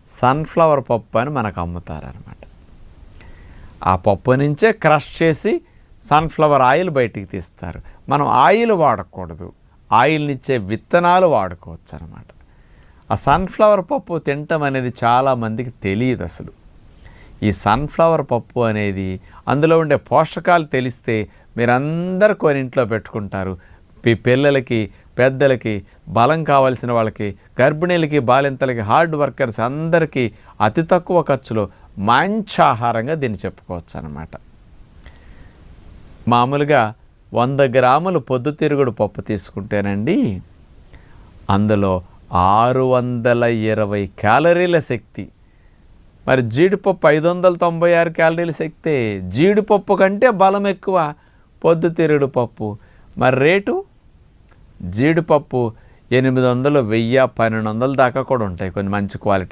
Sunflower పప్పు అని మనకు అమ్ముతారనమాట. ఆ పప్పు నుంచే క్రష్ చేసి సన్ఫ్లవర్ ఆయిల్ బయటికి తీస్తారు. మనం ఆయిల్ వాడకూడదు, ఆయిల్నిచ్చే విత్తనాలు వాడుకోవచ్చు అనమాట. ఆ సన్ఫ్లవర్ పప్పు తినటం అనేది చాలామందికి తెలియదు అసలు. ఈ సన్ఫ్లవర్ పప్పు అనేది అందులో ఉండే పోషకాలు తెలిస్తే మీరందరూ కొని ఇంట్లో పెట్టుకుంటారు. పిల్లలకి, పెద్దలకి, బలం కావాల్సిన వాళ్ళకి, గర్భిణీలకి, బాలింతలకి, హార్డ్ వర్కర్స్ అందరికీ అతి తక్కువ ఖర్చులో మంచి ఆహారంగా దీన్ని చెప్పుకోవచ్చు అన్నమాట. మామూలుగా 100 గ్రాములు పొద్దుతిరుగుడు పప్పు తీసుకుంటేనండి అందులో 620 క్యాలరీల శక్తి. మరి జీడిపప్పు 596 క్యాలరీల శక్తే. జీడిపప్పు కంటే బలం ఎక్కువ పొద్దుతిరుగుడు పప్పు. మరి రేటు జీడిపప్పు 800, 1000, 1200 దాకా కూడా ఉంటాయి కొన్ని మంచి క్వాలిటీ.